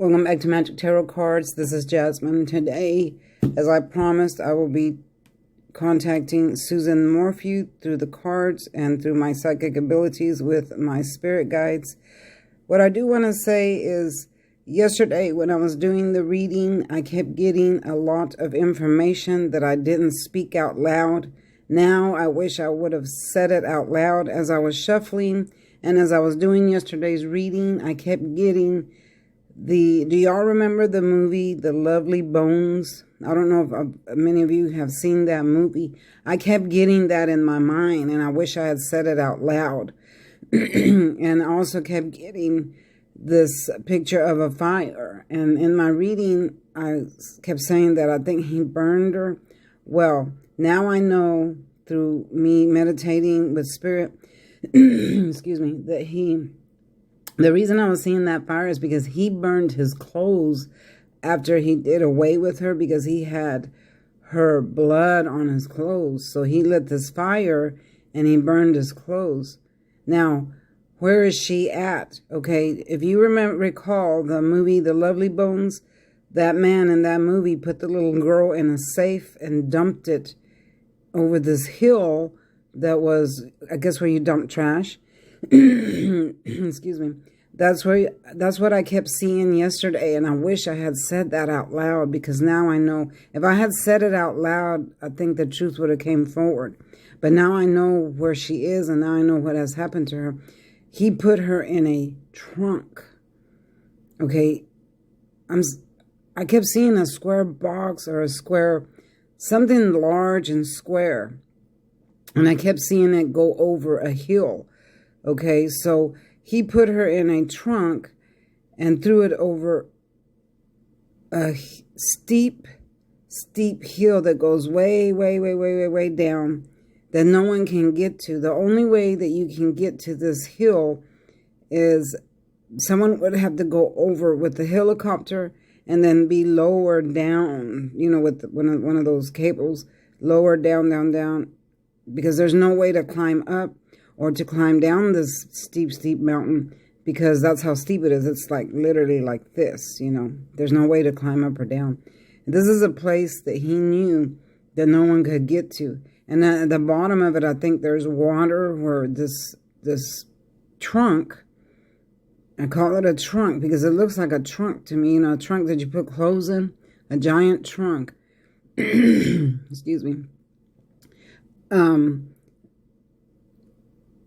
Welcome back to Magic Tarot Cards. This is Jasmine. Today, as I promised, I will be contacting Suzanne Morphew through the cards and through my psychic abilities with my spirit guides. What I do want to say is, yesterday when I was doing the reading, I kept getting a lot of information that I didn't speak out loud. Now, I wish I would have said it out loud as I was shuffling. And as I was doing yesterday's reading, I kept getting do y'all remember the movie, The Lovely Bones? I don't know if many of you have seen that movie. I kept getting that in my mind, and I wish I had said it out loud. And I also kept getting this picture of a fire. And in my reading, I kept saying that I think he burned her. Well, now I know through me meditating with spirit, excuse me, that the reason I was seeing that fire is because he burned his clothes after he did away with her, because he had her blood on his clothes. So he lit this fire and he burned his clothes. Now, where is she at? Okay, if you recall the movie The Lovely Bones, that man in that movie put the little girl in a safe and dumped it over this hill that was, I guess, where you dump trash. Excuse me. That's what I kept seeing yesterday, and I wish I had said that out loud, because now I know if I had said it out loud, I think the truth would have came forward. But now I know where she is, and now I know what has happened to her. He put her in a trunk. Okay, I kept seeing a square box or a square, something large and square, and I kept seeing it go over a hill. Okay, so he put her in a trunk and threw it over a steep hill that goes way down that no one can get to. The only way that you can get to this hill is someone would have to go over with the helicopter and then be lowered down, you know, with one of those cables, lower down, because there's no way to climb up or to climb down this steep mountain, because that's how steep it is. It's like literally like this, you know. There's no way to climb up or down. This is a place that he knew that no one could get to. And at the bottom of it, I think there's water where this trunk, I call it a trunk because it looks like a trunk to me, you know, a trunk that you put clothes in, a giant trunk. Excuse me.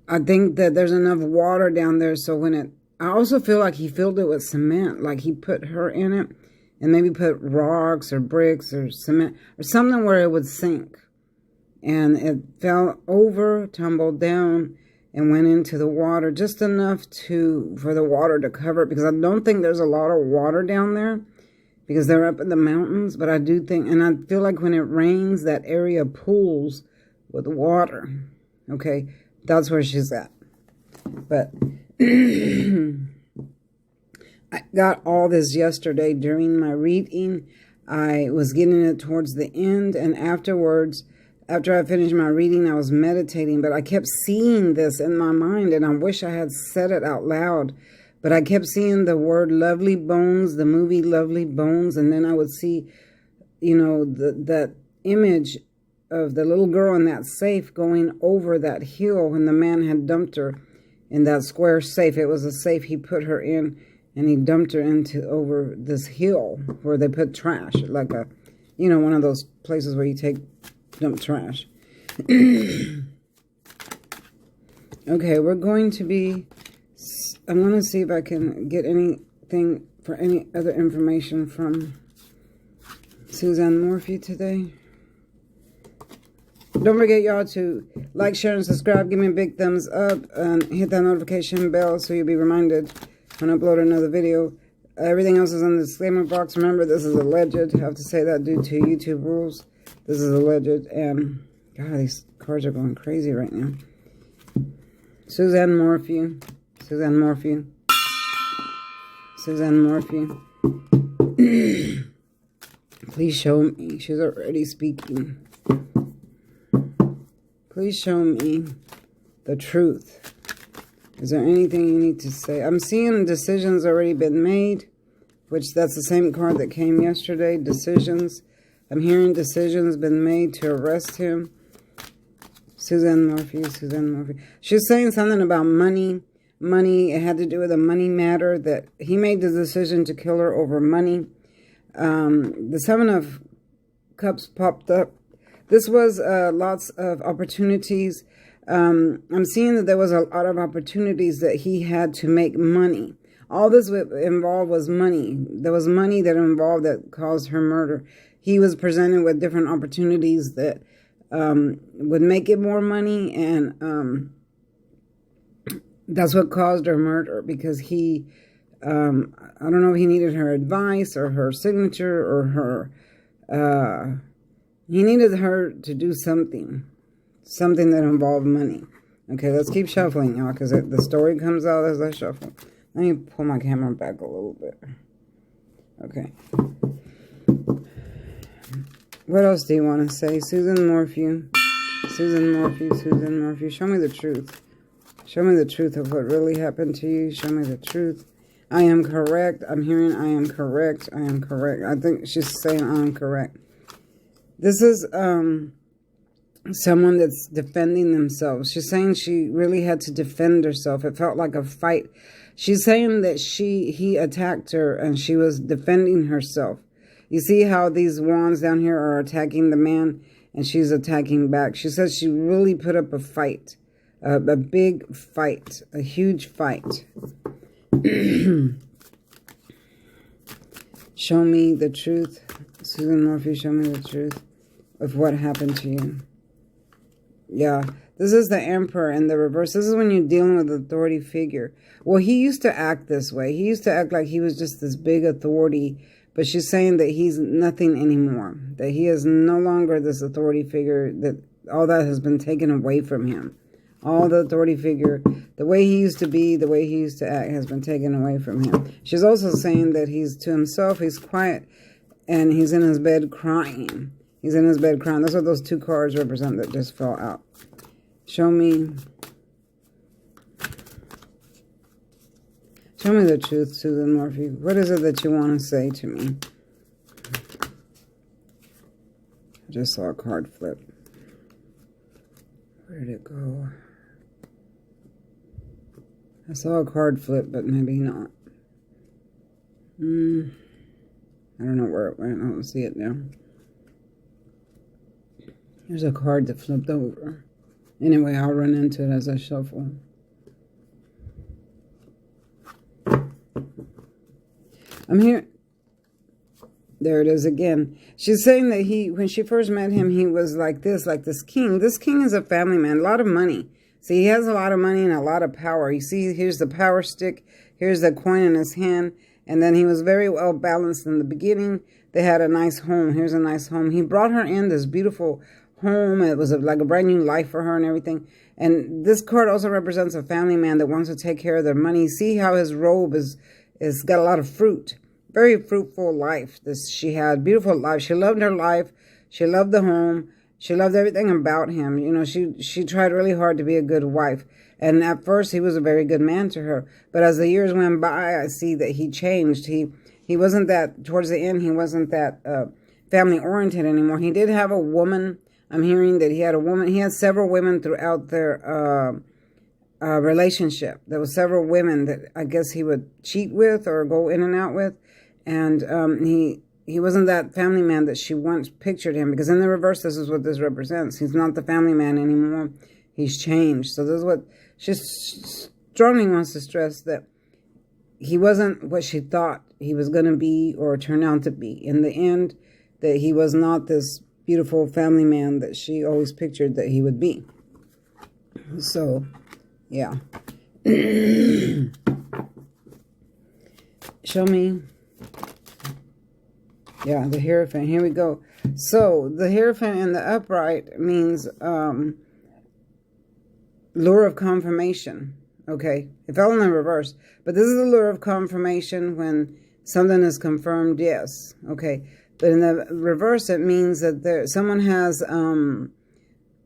I think that there's enough water down there, so I also feel like he filled it with cement, like he put her in it and maybe put rocks or bricks or cement or something where it would sink. And it fell over, tumbled down, and went into the water, just enough for the water to cover it, because I don't think there's a lot of water down there because they're up in the mountains, but I do think, and I feel like when it rains, that area pools with water. Okay, that's where she's at. But I got all this yesterday during my reading. I was getting it towards the end, and afterwards, after I finished my reading, I was meditating, but I kept seeing this in my mind, and I wish I had said it out loud. But I kept seeing the word Lovely Bones, the movie Lovely Bones, and then I would see, you know, that image of the little girl in that safe going over that hill when the man had dumped her in that square safe. It was a safe he put her in, and he dumped her over this hill where they put trash, like one of those places where you dump trash. Okay, I'm going to see if I can get anything for any other information from Suzanne Morphew today. Don't forget, y'all, to like, share, and subscribe. Give me a big thumbs up and hit that notification bell so you'll be reminded when I upload another video. Everything else is in the disclaimer box. Remember, this is alleged. I have to say that due to YouTube rules. This is alleged. And, God, these cards are going crazy right now. Suzanne Morphew. Suzanne Morphew. Suzanne Morphew. Please show me. She's already speaking. Please show me the truth. Is there anything you need to say? I'm seeing decisions already been made which that's the same card that came yesterday. Decisions. I'm hearing decisions been made to arrest him. Suzanne Morphew, Suzanne Morphew. She's saying something about money. Money, it had to do with a money matter, that he made the decision to kill her over money. The Seven of Cups popped up. This was lots of opportunities. I'm seeing that there was a lot of opportunities that he had to make money. All this involved was money. There was money that involved that caused her murder. He was presented with different opportunities that would make it more money, and that's what caused her murder, because he, I don't know if he needed her advice or her signature or her, he needed her to do something that involved money. Okay, let's keep shuffling, y'all, because the story comes out as I shuffle. Let me pull my camera back a little bit. Okay. What else do you want to say? Suzanne Morphew. Suzanne Morphew, Suzanne Morphew. Show me the truth. Show me the truth of what really happened to you. Show me the truth. I am correct. I'm hearing I am correct. I am correct. I think she's saying I am correct. This is someone that's defending themselves. She's saying she really had to defend herself. It felt like a fight. She's saying that he attacked her and she was defending herself. You see how these wands down here are attacking the man and she's attacking back. She says she really put up a fight, a big fight, a huge fight. Show me the truth. Suzanne Morphew, show me the truth of what happened to you. Yeah, this is the Emperor in the reverse. This is when you're dealing with an authority figure. Well, he used to act this way. He used to act like he was just this big authority. But she's saying that he's nothing anymore. That he is no longer this authority figure. That all that has been taken away from him. All the authority figure, the way he used to be, the way he used to act has been taken away from him. She's also saying that he's to himself, he's quiet, and he's in his bed crying. He's in his bed crying. That's what those two cards represent that just fell out. Show me. Show me the truth, Suzanne Morphew. What is it that you want to say to me? I just saw a card flip. Where did it go? I saw a card flip, but maybe not. I don't know where it went. I don't see it now. There's a card that flipped over. Anyway, I'll run into it as I shuffle. I'm here. There it is again. She's saying that when she first met him, he was like this king. This king is a family man, a lot of money. See, he has a lot of money and a lot of power. You see, here's the power stick. Here's the coin in his hand. And then he was very well balanced in the beginning. They had a nice home. Here's a nice home. He brought her in this beautiful home. It was like a brand new life for her and everything. And this card also represents a family man that wants to take care of their money. See how his robe is got a lot of fruit. Very fruitful life she had. Beautiful life. She loved her life. She loved the home. She loved everything about him. You know, she tried really hard to be a good wife. And at first, he was a very good man to her. But as the years went by, I see that he changed. He wasn't that, towards the end, he wasn't that family-oriented anymore. He did have a woman. I'm hearing that he had a woman. He had several women throughout their relationship. There were several women that I guess he would cheat with or go in and out with. And he wasn't that family man that she once pictured him. Because in the reverse, this is what this represents. He's not the family man anymore. He's changed. So this is what she strongly wants to stress, that he wasn't what she thought he was going to be or turn out to be. In the end, that he was not this beautiful family man that she always pictured that he would be. So, yeah. Show me. Yeah, the Hierophant. Here we go. So, the Hierophant in the upright means lure of confirmation. Okay, it fell in the reverse. But this is the lure of confirmation when something is confirmed, yes. Okay, but in the reverse, it means that someone has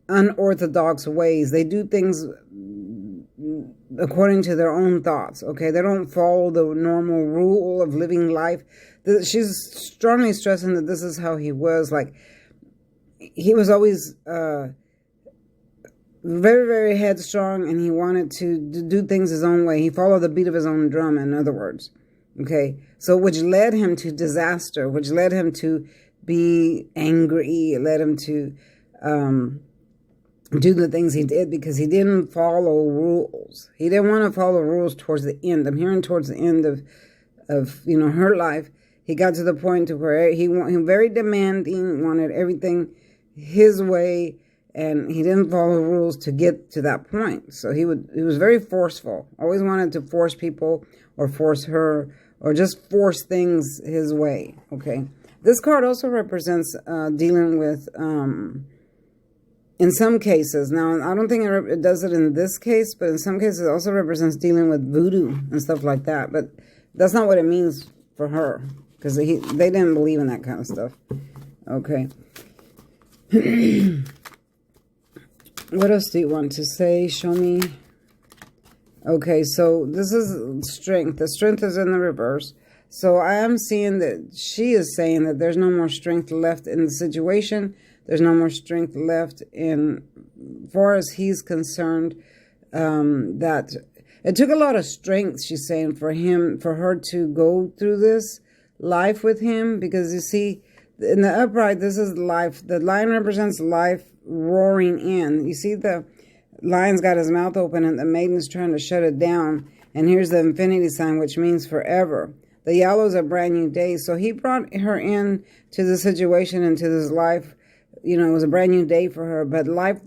unorthodox ways. They do things according to their own thoughts, okay? They don't follow the normal rule of living life. She's strongly stressing that this is how he was. Like, he was always very, very headstrong, and he wanted to do things his own way. He followed the beat of his own drum, in other words, okay? So, which led him to disaster, which led him to be angry. It led him to do the things he did because he didn't follow rules. He didn't want to follow rules towards the end. I'm hearing towards the end of her life, he got to the point to where he very demanding, wanted everything his way, and he didn't follow rules to get to that point. So he was very forceful. Always wanted to force people or force her or just force things his way. Okay. This card also represents dealing with in some cases, now I don't think it does it in this case, but in some cases it also represents dealing with voodoo and stuff like that. But that's not what it means for her, because they didn't believe in that kind of stuff. Okay. What else do you want to say? Show me. Okay, so this is strength. The strength is in the reverse. So I am seeing that she is saying that there's no more strength left in the situation. There's no more strength left in, far as he's concerned, that it took a lot of strength, she's saying, for her to go through this life with him, because you see, in the upright, this is life. The lion represents life roaring in. You see the lion's got his mouth open and the maiden's trying to shut it down. And here's the infinity sign, which means forever. The yellow is a brand new day. So he brought her in to the situation, into this life. It was a brand new day for her, but life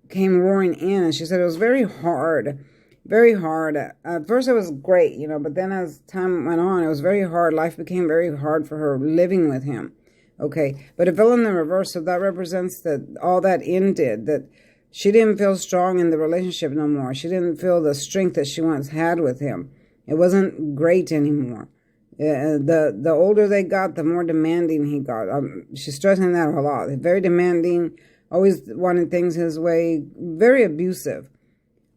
came roaring in, and she said it was very hard, very hard. At first it was great, but then as time went on, it was very hard. Life became very hard for her living with him. Okay, but it fell in the reverse, so that represents that all that ended, that she didn't feel strong in the relationship no more. She didn't feel the strength that she once had with him. It wasn't great anymore. The older they got, the more demanding he got. She's stressing that a lot. Very demanding, always wanted things his way. Very abusive.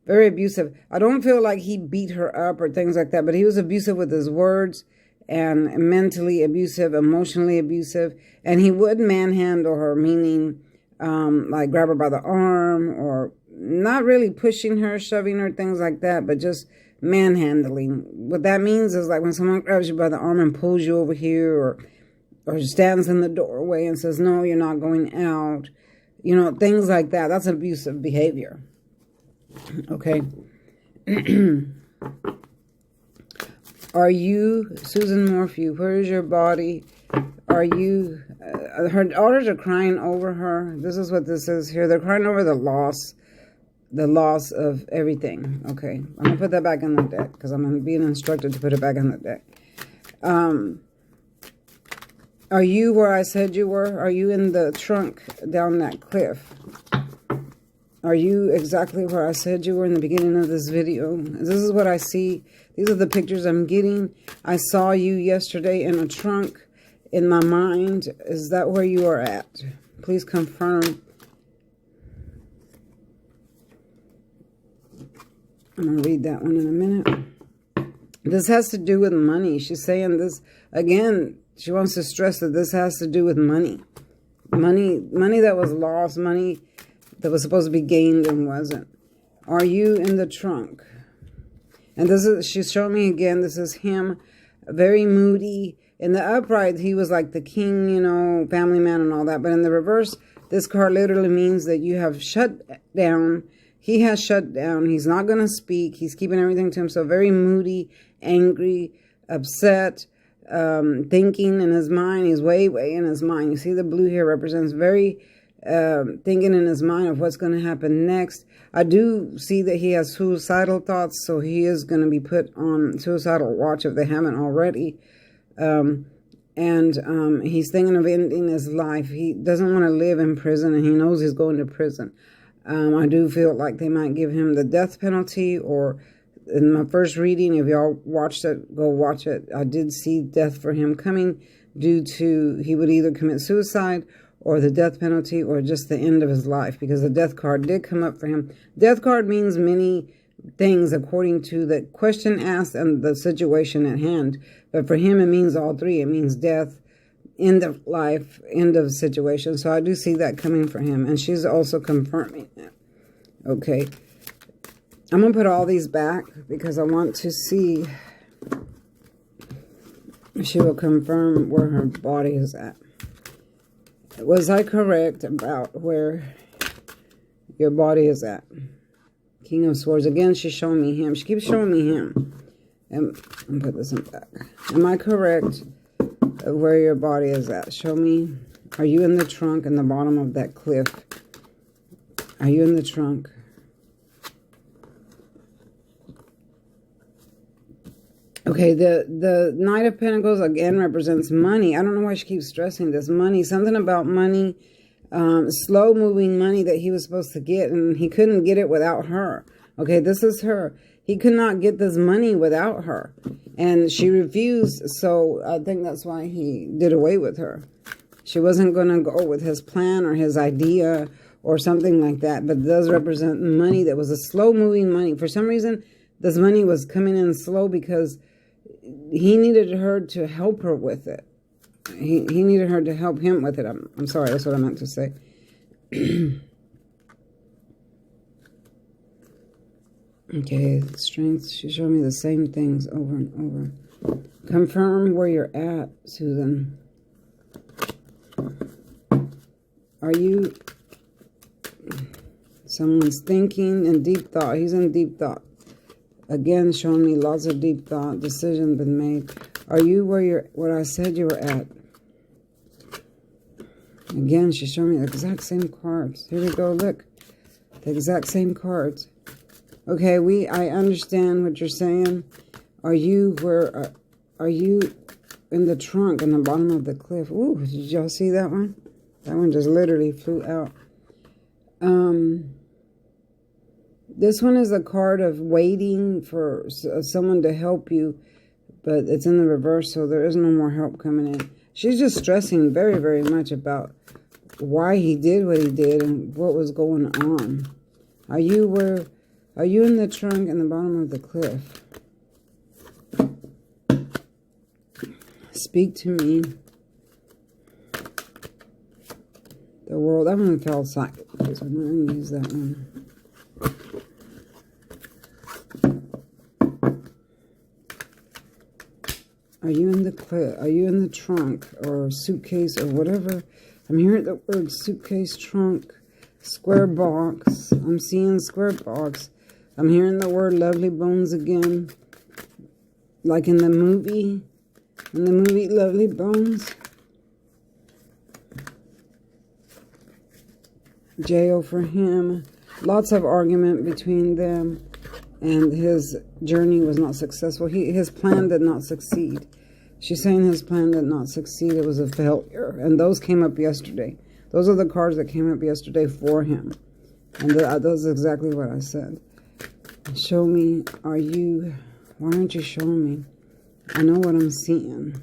Very abusive. I don't feel like he beat her up or things like that, but he was abusive with his words, and mentally abusive, emotionally abusive. And he would manhandle her, meaning like grab her by the arm, or not really pushing her, shoving her, things like that, but just manhandling. What that means is like when someone grabs you by the arm and pulls you over here, or stands in the doorway and says, no, you're not going out. Things like that. That's abusive behavior. Okay. Are you, Susan Morphew, where is your body? Are you, her daughters are crying over her. This is what this is here. They're crying over the loss of everything. Okay, I'm going to put that back on the deck, because I'm being instructed to put it back on the deck. Are you where I said you were? Are you in the trunk down that cliff? Are you exactly where I said you were in the beginning of this video? This is what I see. These are the pictures I'm getting. I saw you yesterday in a trunk in my mind. Is that where you are at? Please confirm. I'm going to read that one in a minute. This has to do with money. She's saying this, again, she wants to stress that this has to do with money. Money that was lost, money that was supposed to be gained and wasn't. Are you in the trunk? And this is, she's showing me again, this is him, very moody. In the upright, he was like the king, family man and all that. But in the reverse, this card literally means that you have shut down. He has shut down. He's not going to speak. He's keeping everything to himself. Very moody, angry, upset, thinking in his mind. He's way, way in his mind. You see the blue here represents very thinking in his mind of what's going to happen next. I do see that he has suicidal thoughts, so he is going to be put on suicidal watch if they haven't already. He's thinking of ending his life. He doesn't want to live in prison, and he knows he's going to prison. I do feel like they might give him the death penalty, or in my first reading, if y'all watched it, go watch it. I did see death for him coming due to he would either commit suicide or the death penalty or just the end of his life, because the death card did come up for him. Death card means many things according to the question asked and the situation at hand. But for him, it means all three. It means death, end of life, end of situation. So I do see that coming for him. And she's also confirming it. Okay. I'm going to put all these back because I want to see if she will confirm where her body is at. Was I correct about where your body is at? King of Swords. Again, she's showing me him. She keeps showing me him. And put this in back. Am I correct of where your body is at? Show me. Are you in the trunk in the bottom of that cliff? Are you in the trunk? Okay, the Knight of Pentacles, again, represents money. I don't know why she keeps stressing this. Money, something about money, slow-moving money that he was supposed to get, and he couldn't get it without her. Okay, this is her. He could not get this money without her, and she refused, so I think that's why he did away with her. She wasn't going to go with his plan or his idea or something like that, but it does represent money that was a slow-moving money. For some reason, this money was coming in slow because he needed her to help her with it. He needed her to help him with it. I'm sorry, that's what I meant to say. Okay, strength. She showed me the same things over and over. Confirm where you're at, Susan. Are you... Someone's thinking in deep thought. He's in deep thought. Again, showing me lots of deep thought. Decision been made. Are you where I said you were at? Again, she's showing me the exact same cards. Here we go. Look, the exact same cards. Okay, I understand what you're saying. Are you are you in the trunk in the bottom of the cliff? Ooh, did y'all see that one? That one just literally flew out. This one is a card of waiting for someone to help you, but it's in the reverse, so there is no more help coming in. She's just stressing very, very much about why he did what he did and what was going on. Are you in the trunk in the bottom of the cliff? Speak to me. The world. That one fell sideways. I'm going to use that one. Are you in the cliff? Are you in the trunk or suitcase or whatever? I'm hearing the word suitcase, trunk, square box. I'm seeing square box. I'm hearing the word lovely bones again. Like in the movie. In the movie Lovely Bones. Jail for him. Lots of argument between them. And his journey was not successful. His plan did not succeed. She's saying his plan did not succeed. It was a failure. And those came up yesterday. Those are the cards that came up yesterday for him. And that's exactly what I said. Show me, why aren't you showing me? I know what I'm seeing.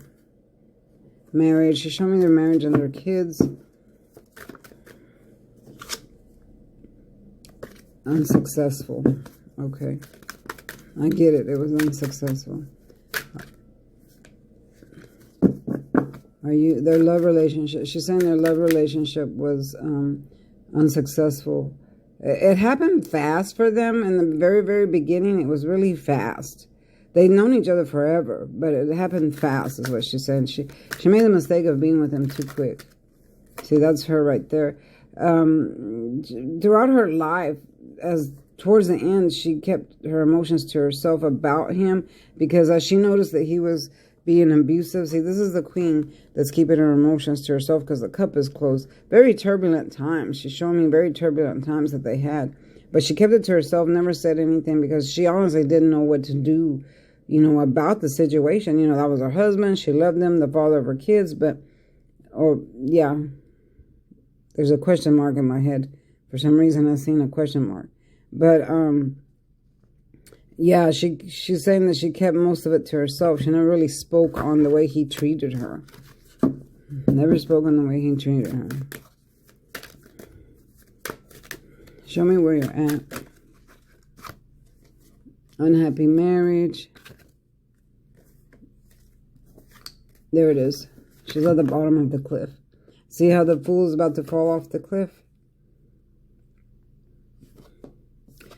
Marriage. She's showing me their marriage and their kids. Unsuccessful. Okay. I get it. It was unsuccessful. Their love relationship. She's saying their love relationship was unsuccessful. It happened fast for them in the very, very beginning. It was really fast. They'd known each other forever, but it happened fast is what she said. She made the mistake of being with him too quick. See, that's her right there. Throughout her life, towards the end, she kept her emotions to herself about him because as she noticed that he was being abusive. See, this is the queen that's keeping her emotions to herself because the cup is closed. Very turbulent times. She's showing me very turbulent times that they had. But she kept it to herself, never said anything because she honestly didn't know what to do, about the situation. That was her husband. She loved him, the father of her kids. There's a question mark in my head. For some reason, I've seen a question mark. But, she's saying that she kept most of it to herself. She never really spoke on the way he treated her. Never spoke on the way he treated her. Show me where you're at. Unhappy marriage. There it is. She's at the bottom of the cliff. See how the Fool is about to fall off the cliff?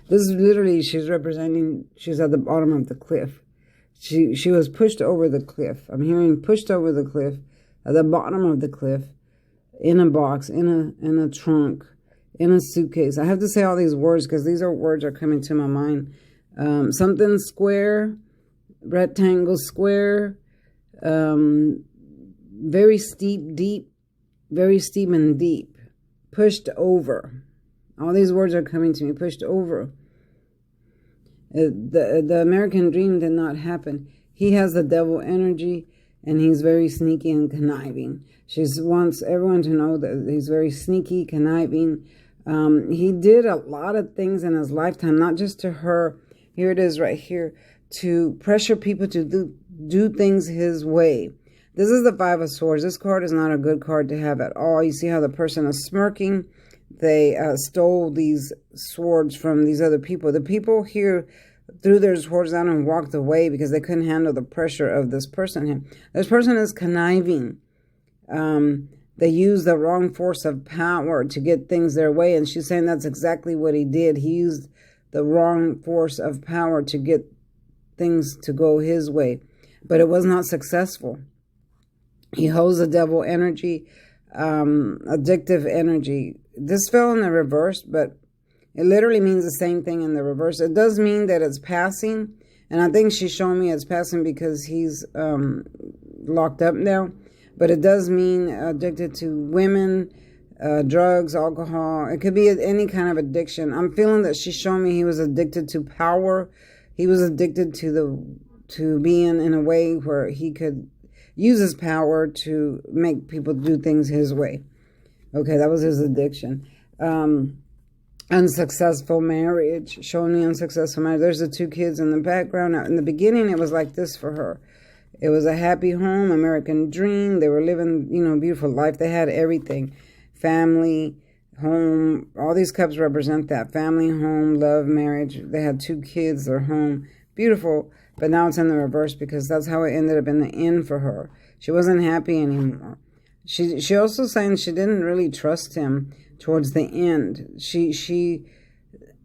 This is literally, she's representing, she's at the bottom of the cliff. She was pushed over the cliff. I'm hearing pushed over the cliff, at the bottom of the cliff, in a box, in a trunk, in a suitcase. I have to say all these words because these words are coming to my mind. Something square, rectangle square, very steep, deep, very steep and deep, pushed over. All these words are coming to me, pushed over. The American dream did not happen. He has the devil energy, and he's very sneaky and conniving. She wants everyone to know that he's very sneaky, conniving. He did a lot of things in his lifetime, not just to her. Here it is right here, to pressure people to do things his way. This is the Five of Swords. This card is not a good card to have at all. You see how the person is smirking? They stole these swords from these other people. The people here threw their swords down and walked away because they couldn't handle the pressure of this person here. This person is conniving. They used the wrong force of power to get things their way. And she's saying that's exactly what he did. He used the wrong force of power to get things to go his way. But it was not successful. He holds the devil energy, addictive energy. This fell in the reverse, but it literally means the same thing in the reverse. It does mean that it's passing, and I think she's showing me it's passing because he's locked up now. But it does mean addicted to women, drugs, alcohol. It could be any kind of addiction. I'm feeling that she's showing me he was addicted to power. He was addicted to being in a way where he could use his power to make people do things his way. Okay, that was his addiction. Unsuccessful marriage, showing me unsuccessful marriage. There's the two kids in the background. Now, in the beginning, it was like this for her. It was a happy home, American dream. They were living, beautiful life. They had everything. Family, home. All these cups represent that. Family, home, love, marriage. They had two kids, their home. Beautiful. But now it's in the reverse because that's how it ended up in the end for her. She wasn't happy anymore. She also saying she didn't really trust him towards the end. She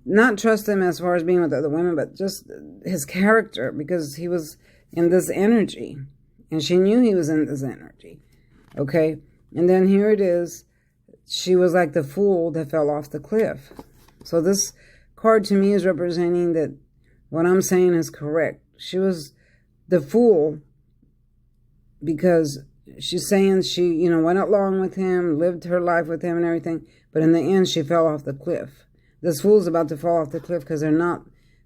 not trust him as far as being with other women, but just his character, because he was in this energy. And she knew he was in this energy. Okay? And then here it is. She was like the fool that fell off the cliff. So this card to me is representing that what I'm saying is correct. She was the fool because she's saying she, went along with him, lived her life with him and everything. But in the end, she fell off the cliff. This fool's about to fall off the cliff because they're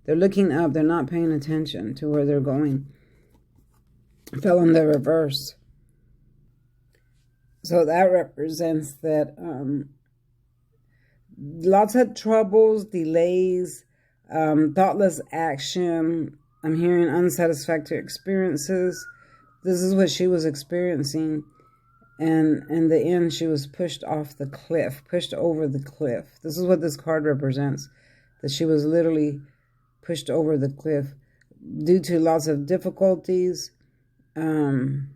looking up. They're not paying attention to where they're going. Fell in the reverse. So that represents that lots of troubles, delays, thoughtless action. I'm hearing unsatisfactory experiences. This is what she was experiencing. And in the end, she was pushed off the cliff, pushed over the cliff. This is what this card represents, that she was literally pushed over the cliff due to lots of difficulties. I'm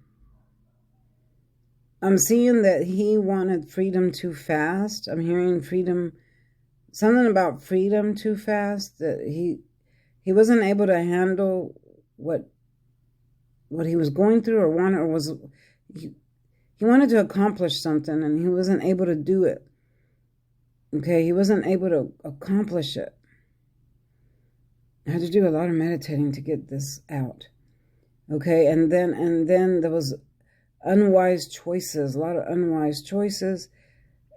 seeing that he wanted freedom too fast. I'm hearing freedom, something about freedom too fast, that he wasn't able to handle what he was going through or wanted, or was he wanted to accomplish something and he wasn't able to do it. Okay, he wasn't able to accomplish it. I had to do a lot of meditating to get this out. Okay, and then there was unwise choices, a lot of unwise choices,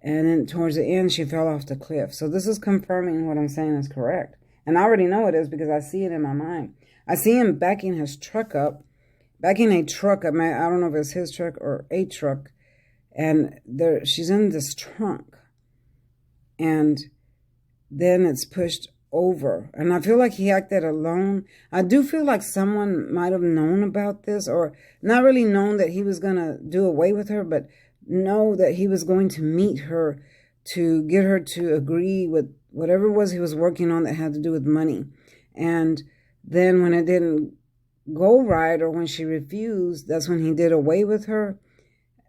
and then towards the end she fell off the cliff. So this is confirming what I'm saying is correct. And I already know it is because I see it in my mind. I see him backing his truck up, backing a truck up. I don't know if it's his truck or a truck. And she's in this trunk. And then it's pushed over. And I feel like he acted alone. I do feel like someone might have known about this, or not really known that he was going to do away with her, but know that he was going to meet her to get her to agree with whatever it was he was working on that had to do with money. And Then when it didn't go right, or when she refused, that's when he did away with her.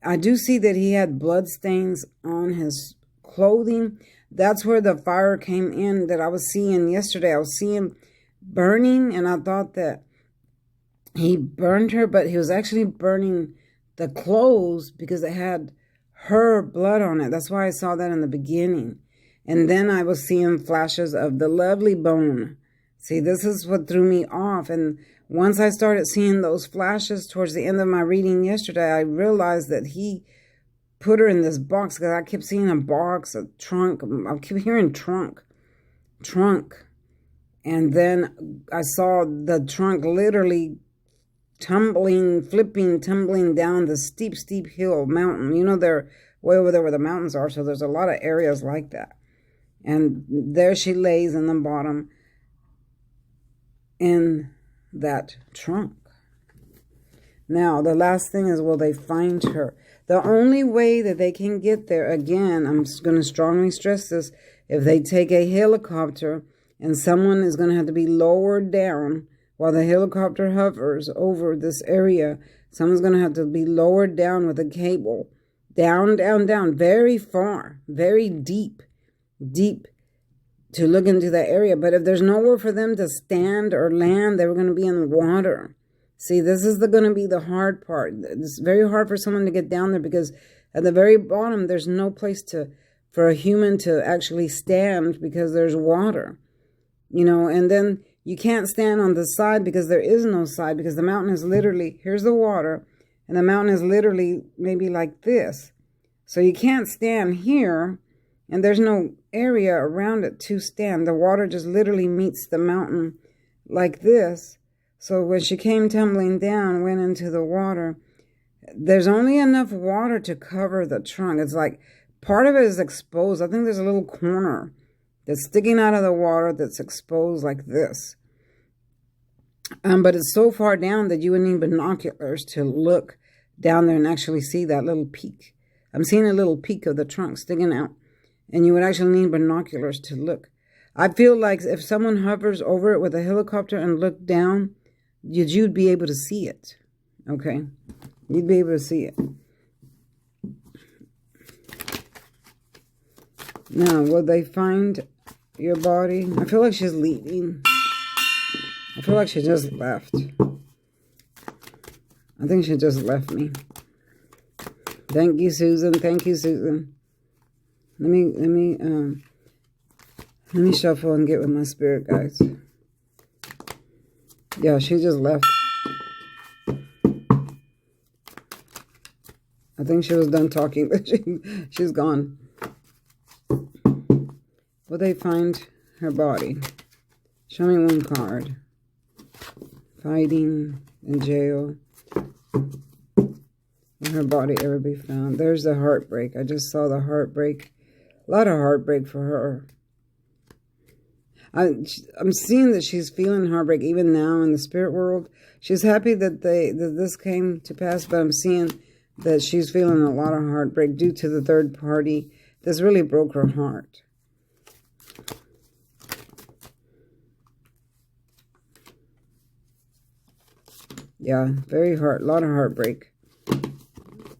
I do see that he had blood stains on his clothing. That's where the fire came in that I was seeing yesterday. I was seeing burning, and I thought that he burned her, but he was actually burning the clothes because it had her blood on it. That's why I saw that in the beginning. And then I was seeing flashes of the lovely bone. See, this is what threw me off. And once I started seeing those flashes towards the end of my reading yesterday, I realized that he put her in this box, because I kept seeing a box, a trunk. I keep hearing trunk. And then I saw the trunk literally tumbling down the steep hill mountain. You know, they're way over there where the mountains are, so there's a lot of areas like that. And there she lays in the bottom in that trunk. Now, the last thing is, will they find her? The only way that they can get there, again, I'm going to strongly stress this, if they take a helicopter and someone is going to have to be lowered down while the helicopter hovers over this area, someone's going to have to be lowered down with a cable. Down, very far, very deep to look into that area. But if there's nowhere for them to stand or land, they were going to be in the water. See, this is going to be the hard part. It's very hard for someone to get down there, because at the very bottom, there's no place for a human to actually stand, because there's water. You know, and then you can't stand on the side, because there is no side, because the mountain is literally, here's the water, and the mountain is literally maybe like this. So you can't stand here, and there's no area around it to stand. The water just literally meets the mountain like this. So when she came tumbling down, went into the water, there's only enough water to cover the trunk. It's like part of it is exposed. I think there's a little corner that's sticking out of the water that's exposed like this. But it's so far down that you would need binoculars to look down there and actually see that little peak. I'm seeing a little peak of the trunk sticking out, and you would actually need binoculars to look. I feel like if someone hovers over it with a helicopter and looked down, you'd be able to see it. Okay? You'd be able to see it. Now, will they find your body? I feel like she's leaving. I feel like she just left. I think she just left me. Thank you, Susan. Thank you, Susan. Let me shuffle and get with my spirit guides. Yeah, she just left. I think she was done talking, but she's gone. Will they find her body? Show me one card. Fighting in jail. Will her body ever be found? There's the heartbreak. I just saw the heartbreak. A lot of heartbreak for her. I'm seeing that she's feeling heartbreak even now in the spirit world. She's happy that this came to pass, but I'm seeing that she's feeling a lot of heartbreak due to the third party. This really broke her heart. Yeah, a lot of heartbreak.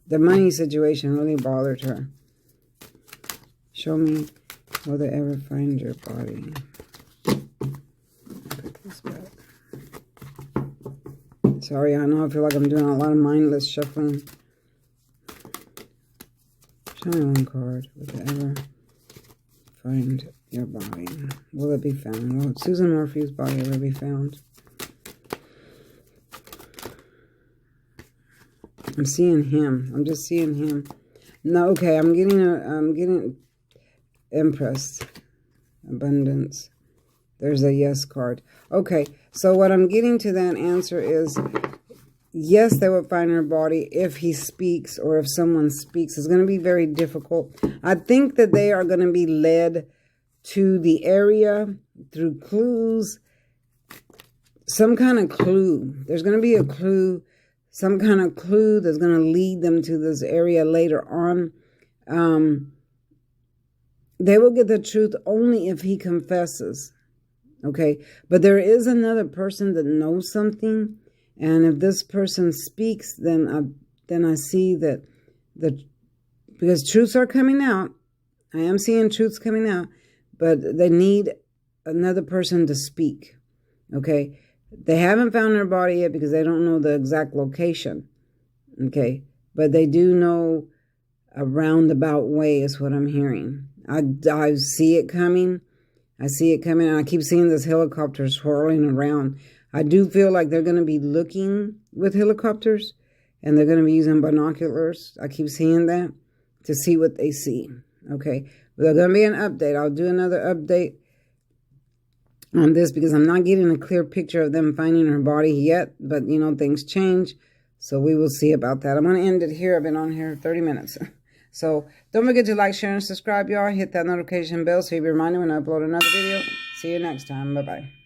The money situation really bothered her. Show me, will they ever find your body? Put this back. Sorry, I know I feel like I'm doing a lot of mindless shuffling. Show me one card. Will they ever find your body? Will it be found? Will Susan Morphew's body ever be found? I'm seeing him. I'm just seeing him. No, okay. I'm getting Empress. Abundance. There's a yes card. Okay. So what I'm getting to that answer is, yes, they will find her body if he speaks or if someone speaks. It's going to be very difficult. I think that they are going to be led to the area through clues. Some kind of clue. There's going to be a clue. Some kind of clue that's going to lead them to this area later on. They will get the truth only if he confesses. Okay, but there is another person that knows something, and if this person speaks, then I see that because truths are coming out. I am seeing truths coming out, but they need another person to speak. Okay, they haven't found her body yet because they don't know the exact location. Okay, but they do know a roundabout way is what I'm hearing. I see it coming. I see it coming, and I keep seeing this helicopter swirling around. I do feel like they're going to be looking with helicopters, and they're going to be using binoculars. I keep seeing that to see what they see. Okay, but there's going to be an update. I'll do another update on this because I'm not getting a clear picture of them finding her body yet. But, you know, things change, so we will see about that. I'm going to end it here. I've been on here 30 minutes. So don't forget to like, share, and subscribe, y'all. Hit that notification bell so you'll be reminded when I upload another video. See you next time. Bye-bye.